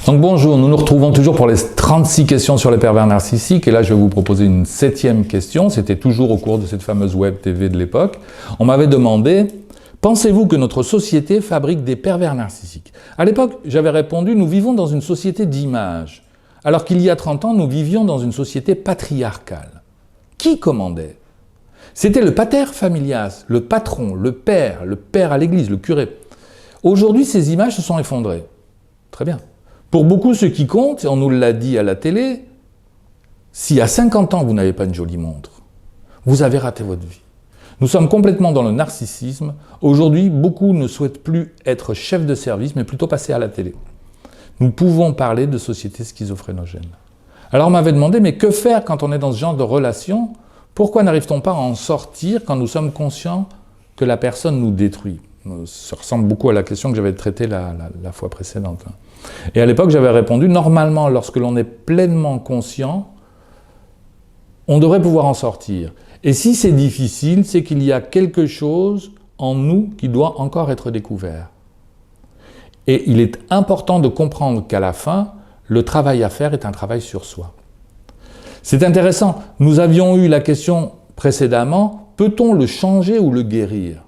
Donc bonjour, nous nous retrouvons toujours pour les 36 questions sur les pervers narcissiques et là je vais vous proposer une 7e question, c'était toujours au cours de cette fameuse web TV de l'époque. On m'avait demandé, pensez-vous que notre société fabrique des pervers narcissiques? À l'époque, j'avais répondu, nous vivons dans une société d'image, alors qu'il y a 30 ans, nous vivions dans une société patriarcale. Qui commandait? C'était le pater familias, le patron, le père à l'église, le curé. Aujourd'hui, ces images se sont effondrées. Très bien. Pour beaucoup, ce qui compte, et on nous l'a dit à la télé, si à 50 ans vous n'avez pas une jolie montre, vous avez raté votre vie. Nous sommes complètement dans le narcissisme. Aujourd'hui, beaucoup ne souhaitent plus être chef de service, mais plutôt passer à la télé. Nous pouvons parler de société schizophrénogène. Alors on m'avait demandé, mais que faire quand on est dans ce genre de relation? Pourquoi n'arrive-t-on pas à en sortir quand nous sommes conscients que la personne nous détruit? Ça ressemble beaucoup à la question que j'avais traitée la fois précédente. Et à l'époque, j'avais répondu, normalement, lorsque l'on est pleinement conscient, on devrait pouvoir en sortir. Et si c'est difficile, c'est qu'il y a quelque chose en nous qui doit encore être découvert. Et il est important de comprendre qu'à la fin, le travail à faire est un travail sur soi. C'est intéressant, nous avions eu la question précédemment, peut-on le changer ou le guérir?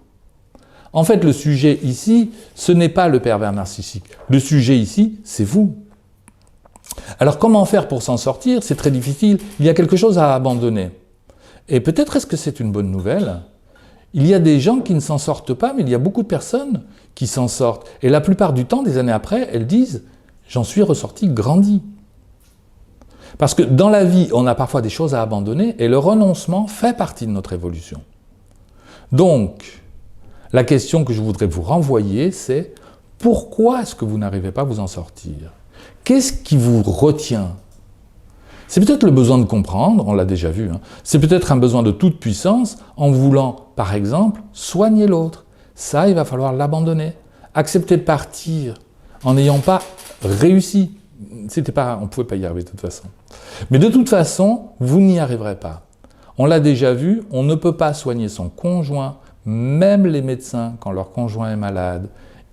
En fait, le sujet ici, ce n'est pas le pervers narcissique. Le sujet ici, c'est vous. Alors comment faire pour s'en sortir? C'est très difficile. Il y a quelque chose à abandonner. Et peut-être est-ce que c'est une bonne nouvelle? Il y a des gens qui ne s'en sortent pas, mais il y a beaucoup de personnes qui s'en sortent. Et la plupart du temps, des années après, elles disent « j'en suis ressorti grandi ». Parce que dans la vie, on a parfois des choses à abandonner et le renoncement fait partie de notre évolution. Donc, la question que je voudrais vous renvoyer, c'est pourquoi est-ce que vous n'arrivez pas à vous en sortir? Qu'est-ce qui vous retient? C'est peut-être le besoin de comprendre, on l'a déjà vu, hein. C'est peut-être un besoin de toute puissance en voulant, par exemple, soigner l'autre. Ça, il va falloir l'abandonner. Accepter de partir en n'ayant pas réussi. On ne pouvait pas y arriver de toute façon. Mais de toute façon, vous n'y arriverez pas. On l'a déjà vu, on ne peut pas soigner son conjoint. Même les médecins, quand leur conjoint est malade,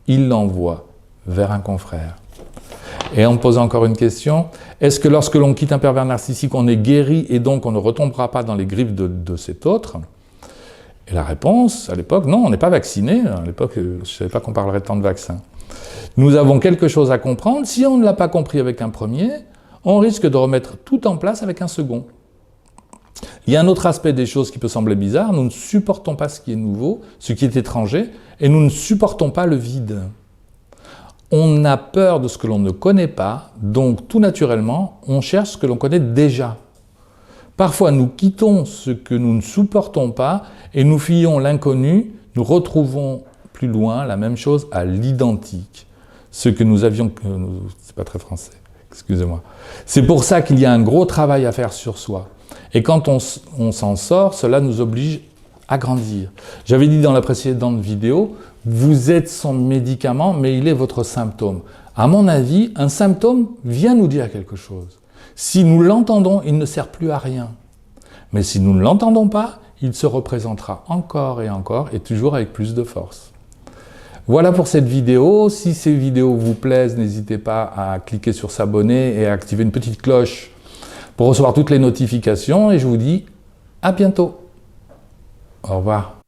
ils l'envoient vers un confrère. Et on me pose encore une question, est-ce que lorsque l'on quitte un pervers narcissique, on est guéri et donc on ne retombera pas dans les griffes de cet autre? Et la réponse, à l'époque, non, on n'est pas vacciné. À l'époque, je ne savais pas qu'on parlerait tant de vaccins. Nous avons quelque chose à comprendre. Si on ne l'a pas compris avec un premier, on risque de remettre tout en place avec un second. Il y a un autre aspect des choses qui peut sembler bizarre, nous ne supportons pas ce qui est nouveau, ce qui est étranger, et nous ne supportons pas le vide. On a peur de ce que l'on ne connaît pas, donc tout naturellement, on cherche ce que l'on connaît déjà. Parfois, nous quittons ce que nous ne supportons pas et nous fuyons l'inconnu, nous retrouvons plus loin la même chose à l'identique. Ce que nous avions... c'est pas très français, excusez-moi. C'est pour ça qu'il y a un gros travail à faire sur soi. Et quand on s'en sort, cela nous oblige à grandir. J'avais dit dans la précédente vidéo, vous êtes son médicament, mais il est votre symptôme. À mon avis, un symptôme vient nous dire quelque chose. Si nous l'entendons, il ne sert plus à rien. Mais si nous ne l'entendons pas, il se représentera encore et toujours avec plus de force. Voilà pour cette vidéo. Si ces vidéos vous plaisent, n'hésitez pas à cliquer sur s'abonner et à activer une petite cloche pour recevoir toutes les notifications et je vous dis à bientôt. Au revoir.